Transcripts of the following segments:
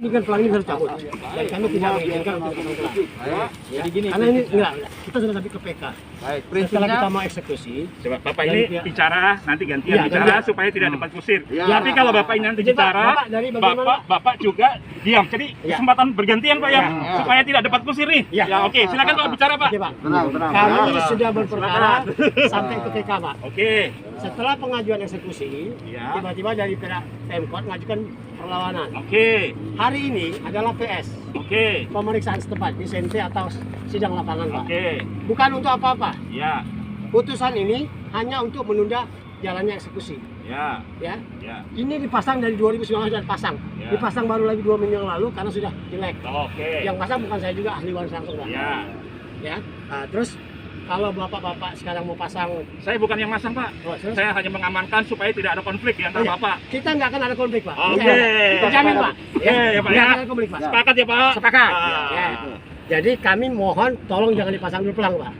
Ini kan pelang ini harus cabut. Dan kami tidak mengizinkan untuk dipasang pelang. Jadi gini. Karena ini enggak, kita sudah sampai ke PK. Baik, Setelah kita mau eksekusi, coba Bapak ini bicara, nanti gantian Iya, bicara gantian. supaya tidak dapat kusir. Iya. Tapi kalau Bapak ini nanti Jadi, Pak, bicara, Bapak dari bagaimana? Bapak juga diam. Jadi Iya. kesempatan bergantian Pak ya, Iya. supaya tidak dapat kusir nih. Iya. Ya oke, silakan Pak bicara Pak. oke Pak. tenang. Kami sudah berperkara sampai ke PK Pak. Oke. Setelah pengajuan eksekusi, Iya. tiba-tiba dari pihak Pemkot mengajukan perlawanan. Oke. Hari ini adalah PS, Oke. pemeriksaan setempat di SMT atau sidang lapangan Pak. Oke. Bukan untuk apa-apa. Ya. Putusan ini hanya untuk menunda jalannya eksekusi. Ya. Ya, Ya. ini dipasang dari 2019 sudah pasang. Ya. Dipasang baru lagi 2 minggu yang lalu karena sudah jelek. Oke. Yang pasang bukan saya juga, ahli waris langsung Pak. Ya. Ya. Nah, terus kalau bapak-bapak sekarang mau pasang, Saya bukan yang masang Pak. oh, terus? Saya hanya mengamankan supaya tidak ada konflik di antara Iya. Bapak. Kita nggak akan ada konflik Pak. Oke. Kita jamin Pak. Oke, ya, Pak, Nggak ya. akan ada konflik Pak. Sepakat ya Pak? Sepakat. Ah. Ya. Jadi kami mohon tolong jangan dipasang dulu pelang Pak.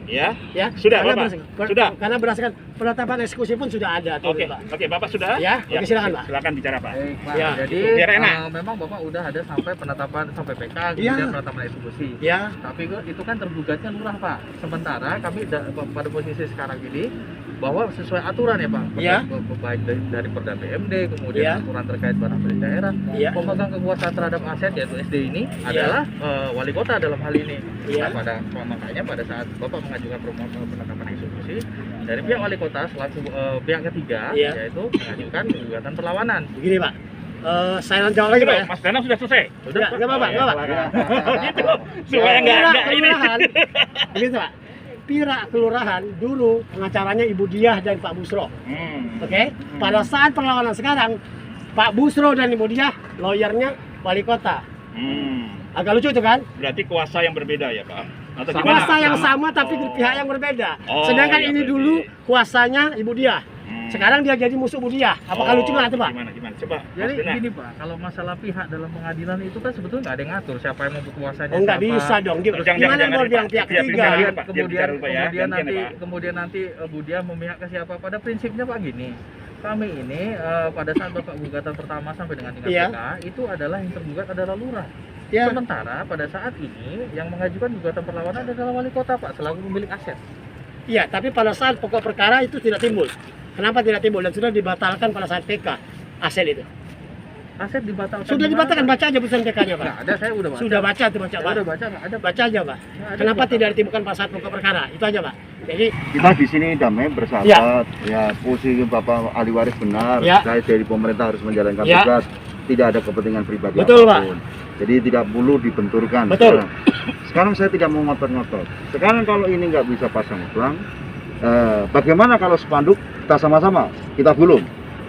Ya. Ya. Sudah, karena Bapak? berdasarkan- Sudah? Karena berdasarkan penetapan eksekusi pun sudah ada. tuh, Oke. Pak. Oke, Bapak sudah? Ya, oke, silakan, Pak. Silakan bicara Pak. Baik, Pak. Ya, Jadi biar enak. memang Bapak udah ada sampai penetapan sampai PK, Iya. kemudian penetapan eksekusi. Ya. Tapi itu kan tergugatnya lurah, Pak. Sementara kami pada posisi sekarang ini bahwa sesuai aturan ya, Pak. Iya. Baik dari Perda BMD, kemudian Iya. aturan terkait barang milik daerah, Iya. pemegang kekuasaan terhadap aset yaitu SD ini Iya. adalah wali kota dalam hal ini. Iya. Nah, makanya pada saat Bapak mengajukan permohonan penetapan eksekusi dari pihak wali kota selaku pihak ketiga Iya. yaitu mengajukan gugatan perlawanan. Begini Pak. Saya jawab lagi Pak ya. Mas Danang sudah selesai. Nggak apa-apa, nggak apa-apa. Gitu. Supaya nggak ini. Kelurahan, begitu Pak. Pira Kelurahan dulu pengacaranya Ibu Diah dan Pak Busro. Oke. Pada saat perlawanan sekarang Pak Busro dan Ibu Diah lawyernya wali kota. Agak lucu tuh kan? Berarti kuasa yang berbeda ya Pak? Atau gimana? Kuasa yang sama tapi di Oh. pihak yang berbeda. Oh, Sedangkan iya, ini berarti. dulu kuasanya Ibu Diah. Sekarang dia jadi musuh Bu Diah. Apakah lucu nggak tuh Pak? Gimana? Coba. Jadi Mas Danang. gini Pak, kalau masalah pihak dalam pengadilan itu kan sebetulnya nggak ada yang ngatur siapa yang mau berkuasanya. Oh nggak siapa. bisa dong. Jangan, Gimana jangan, mau Pak. bilang pihak Iya, ketiga? bicara, Kemudian Pak. Dia bicara dulu, Pak, ya. Gantian, ya, Pak. kemudian nanti Bu Diah memihak ke siapa? Pada prinsipnya Pak gini, kami ini pada saat Bapak gugatan pertama sampai dengan tingkat Iya. PK itu adalah yang tergugat adalah lurah. Ya. Sementara pada saat ini yang mengajukan gugatan perlawanan adalah wali kota Pak selaku pemilik aset. Iya, tapi pada saat pokok perkara itu tidak timbul. Kenapa tidak timbul? Dan sudah dibatalkan pada saat PK aset itu. Aset dibatalkan. Sudah di mana, dibatalkan, Pak? baca aja putusan PK-nya Pak. Nggak ada, saya udah baca. Sudah baca tuh, baca Saya Pak. udah baca, nggak ada. Baca aja Pak. Nggak ada Kenapa dibatalkan. tidak ditimbulkan pada saat pokok perkara? Itu aja Pak. Jadi Kita di sini damai bersahabat, Ya. ya posisi Bapak ahli waris benar, Ya. saya dari pemerintah harus menjalankan Ya. tugas, tidak ada kepentingan pribadi Betul, apapun. Jadi tidak perlu dibenturkan. Betul. Sekarang saya tidak mau ngotot-ngotot. Sekarang kalau ini nggak bisa pasang pelang, bagaimana kalau spanduk kita sama-sama, kita gulung?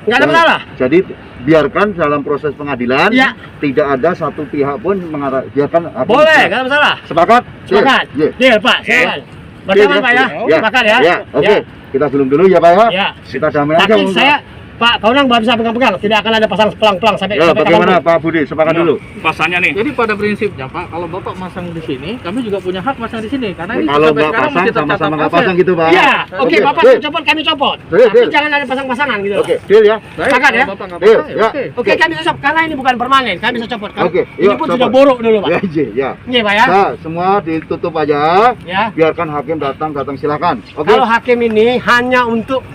nggak ada masalah. Jadi biarkan dalam proses pengadilan, Ya. tidak ada satu pihak pun mengatakan, biarkan hakim Boleh, bicara. nggak ada masalah. Sepakat? Sepakat. Iya. Deal Pak, silakan. Baca Deal, Pak ya. Ya. Sepakat ya. Ya, oke. Ya. Kita gulung dulu ya Pak ya. Ya. Kita damai aja. Tapi saya Pak Kaunang baru bisa pegang-pegang, tidak akan ada pasang pelang-pelang sampai Ya, sampai bagaimana kapanpun. Pak Budi? Sepakat dulu. Pasannya nih. Jadi pada prinsipnya Pak, kalau Bapak masang di sini, kami juga punya hak masang di sini karena ini Kalau sampai nggak sekarang pasang, masih tercatat sama-sama nggak aset. pasang gitu Pak. Iya, oke Oke, Bapak deal. copot, kami copot. Deal, Tapi deal. jangan ada pasang-pasangan gitu. Oke, deal ya. Baik, Sepakat kalau ya? Bapak nggak Deal, pasang, ya ya. oke. Oke, kami bisa karena ini bukan permanen, kami bisa copot. Oke, Ini yuk, pun copot. sudah borok dulu Pak. Ya, ya. Iya Pak ya. Nah, semua ditutup aja. Ya. Biarkan hakim datang silakan. Oke. Kalau hakim ini hanya untuk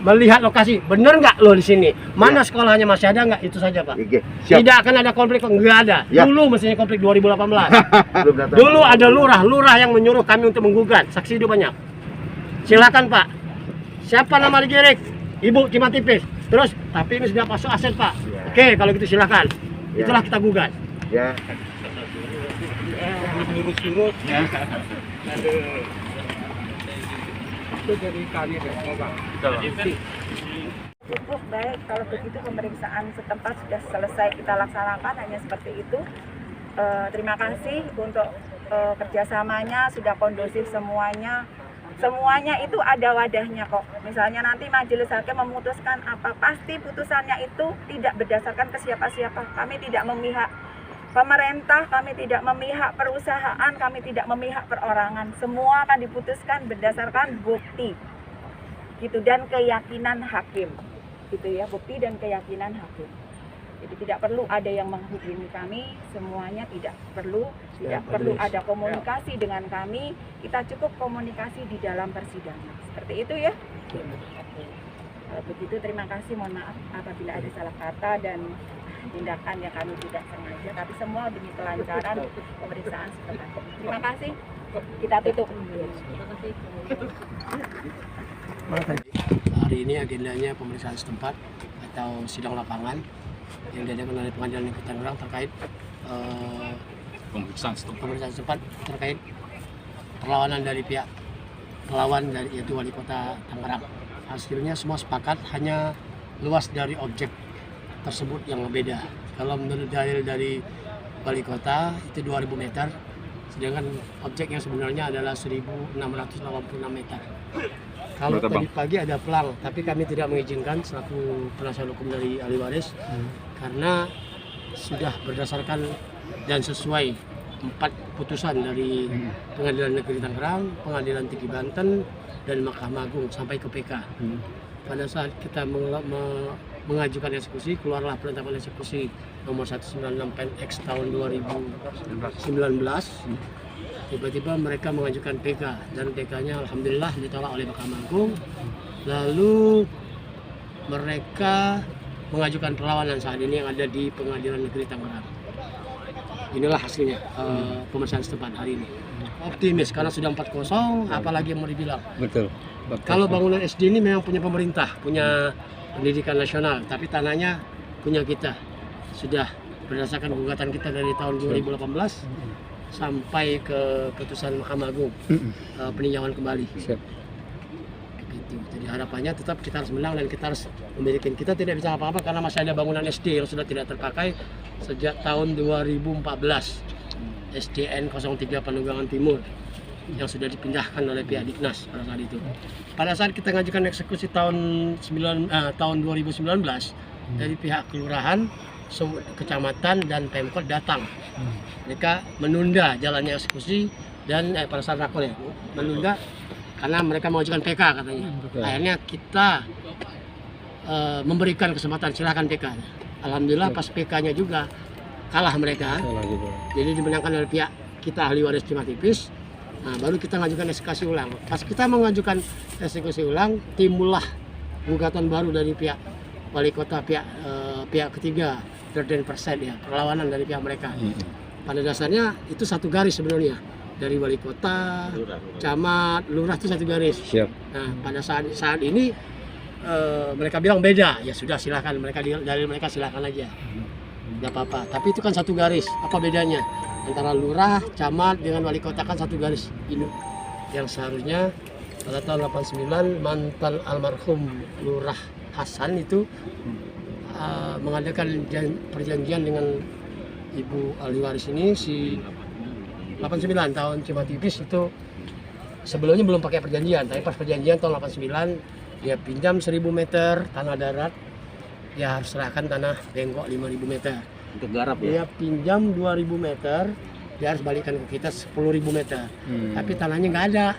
melihat lokasi, bener nggak lo di sini? Mana sekolahnya masih ada nggak? Itu saja Pak. Oke, siap. Tidak akan ada konflik, nggak ada. Ya. Dulu mestinya konflik 2018. Belum datang. Dulu ada lurah yang menyuruh kami untuk menggugat. Saksi itu banyak. Silakan Pak. Siapa nama digirik? Ibu cuma tipis. Terus, tapi ini sudah masuk aset Pak. Ya. Oke, kalau gitu silakan. Ya. Itulah kita gugat. Ya. Surut-surut. Cukup baik, kalau begitu pemeriksaan setempat sudah selesai kita laksanakan, hanya seperti itu. Terima kasih untuk kerjasamanya, sudah kondusif semuanya. Semuanya itu ada wadahnya kok. Misalnya nanti majelis hakim memutuskan apa, pasti putusannya itu tidak berdasarkan ke siapa-siapa. Kami tidak memihak pemerintah, kami tidak memihak perusahaan, kami tidak memihak perorangan. Semua akan diputuskan berdasarkan bukti. Gitu, dan keyakinan hakim. Gitu ya, bukti dan keyakinan hakim. Jadi tidak perlu ada yang menghubungi kami, semuanya tidak perlu ada komunikasi dengan kami, kita cukup komunikasi di dalam persidangan. Seperti itu ya. Kalau begitu terima kasih, mohon maaf apabila ada salah kata dan tindakan yang kami tidak sengaja, tapi semua demi kelancaran pemeriksaan setempat. Terima kasih. Kita tutup. Hari ini agendanya pemeriksaan setempat atau sidang lapangan yang diadakan oleh Pengadilan Negeri Tangerang terkait Pemeriksaan setempat terkait perlawanan dari pihak pelawan dari yaitu Wali Kota Tangerang. Hasilnya semua sepakat, hanya luas dari objek tersebut yang berbeda. Kalau menurut dalil dari Wali Kota itu 2000 meter, sedangkan objek yang sebenarnya adalah 1686 meter. Kalau tadi pagi ada pelang, tapi kami tidak mengizinkan selaku penasihat hukum dari ahli waris karena sudah berdasarkan dan sesuai 4 putusan dari Pengadilan Negeri Tangerang, Pengadilan Tinggi Banten, dan Mahkamah Agung sampai ke PK. Pada saat kita mengajukan eksekusi, keluarlah penetapan eksekusi nomor 196 PNX tahun 2019. Tiba-tiba mereka mengajukan PK dan PK-nya alhamdulillah ditolak oleh Mahkamah Agung. Lalu mereka mengajukan perlawanan saat ini yang ada di Pengadilan Negeri Tangerang. Inilah hasilnya pemeriksaan setempat hari ini. Optimis karena sudah 4-0, apalagi yang mau dibilang. Betul. Kalau bangunan SD ini memang punya pemerintah, punya pendidikan nasional, tapi tanahnya punya kita. Sudah berdasarkan gugatan kita dari tahun 2018 sampai ke putusan Mahkamah Agung peninjauan kembali. Gitu. Jadi harapannya tetap kita harus menang dan kita harus memiliki. Kita tidak bisa apa-apa karena masih ada bangunan SD yang sudah tidak terpakai sejak tahun 2014. SDN 03 Panunggangan Timur yang sudah dipindahkan oleh pihak Dignas pada saat itu. Pada saat kita mengajukan eksekusi tahun 2019 dari pihak kelurahan, kecamatan dan Pemkot datang. Mereka menunda jalannya eksekusi dan pada saat rakor ya, menunda karena mereka mengajukan PK katanya. Akhirnya kita memberikan kesempatan silakan PK. Alhamdulillah pas PK-nya juga kalah mereka, jadi dimenangkan oleh pihak kita ahli waris terima tipis. Nah, baru kita mengajukan eksekusi ulang. Pas kita mengajukan eksekusi ulang, timbullah gugatan baru dari pihak Wali Kota, pihak ketiga, 13% ya, perlawanan dari pihak mereka. Pada dasarnya itu satu garis sebenarnya, dari Wali Kota, Camat, Lurah itu satu garis. Siap. Nah, pada saat ini mereka bilang beda, ya sudah silakan, mereka dalil mereka silakan aja. Nggak apa-apa, tapi itu kan satu garis. Apa bedanya antara lurah, camat dengan wali kota? Kan satu garis ini yang seharusnya pada tahun 89 mantan almarhum Lurah Hasan itu mengadakan perjanjian dengan ibu ahli waris ini. Si 89 tahun Cimatipis itu sebelumnya belum pakai perjanjian, tapi pas perjanjian tahun 89 dia pinjam 1000 meter tanah darat, dia harus serahkan tanah bengkok 5000 meter. Untuk garap Dia pinjam 2000 meter, dia harus balikan ke kita 10.000 meter. Tapi tanahnya nggak ada.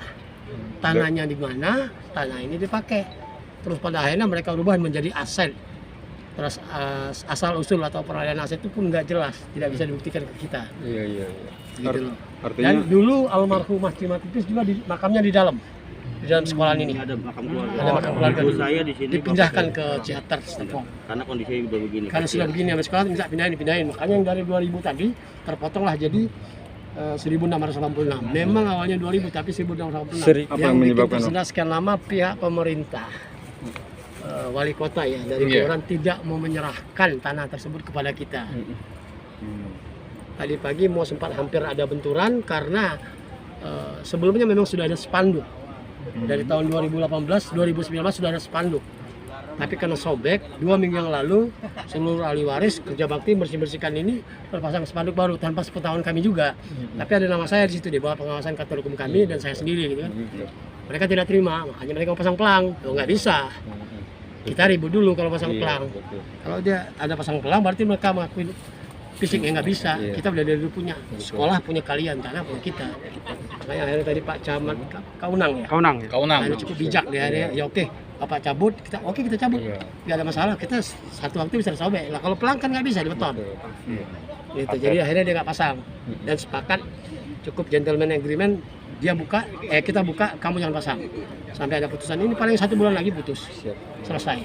Tanahnya di mana? Tanah ini dipakai. Terus pada akhirnya mereka ubah menjadi aset. Terus asal usul atau peralihan aset itu pun nggak jelas, tidak bisa dibuktikan ke kita. Iya. Gitu loh. Artinya Dan dulu almarhum Mas Cimatipis juga makamnya di dalam sekolahan ini. Ada makam keluarga. Ada makam keluarga. Ibu saya di sini Dipindahkan ke Ciater Depok. karena kondisinya udah begini. Karena sudah begini sampai sekolah minta pindahin. Makanya yang dari 2000 tadi terpotonglah jadi 1686. Memang awalnya 2000 tapi 1686. Apa yang menyebabkan tersendat sekian lama pihak pemerintah wali kota ya dari kelurahan tidak mau menyerahkan tanah tersebut kepada kita. Tadi pagi mau sempat hampir ada benturan karena sebelumnya memang sudah ada spanduk. Dari tahun 2018, 2019 sudah ada spanduk. Tapi karena sobek, 2 minggu yang lalu seluruh ahli waris kerja bakti bersih-bersihkan ini terpasang spanduk baru tanpa sepengetahuan kami juga. Tapi ada nama saya di situ di bawah pengawasan kantor hukum kami dan saya sendiri gitu kan. Mereka tidak terima, makanya mereka mau pasang pelang. Loh, nggak bisa. Kita ribut dulu kalau pasang pelang. Kalau dia ada pasang pelang berarti mereka mengakuin fisiknya nggak bisa. Kita udah dari dulu punya sekolah, punya kalian, tanah punya kita. Makanya akhirnya tadi Pak Camat Kaunang ya. Kaunang. Akhirnya cukup bijak dia, ya oke. Bapak cabut, kita cabut, nggak ada masalah, kita satu waktu bisa disobek. Lah kalau pelang kan nggak bisa dibeton. Gitu. Jadi akhirnya dia nggak pasang dan sepakat cukup gentleman agreement, dia buka, kita buka, kamu jangan pasang. Sampai ada putusan ini paling 1 bulan lagi putus, selesai.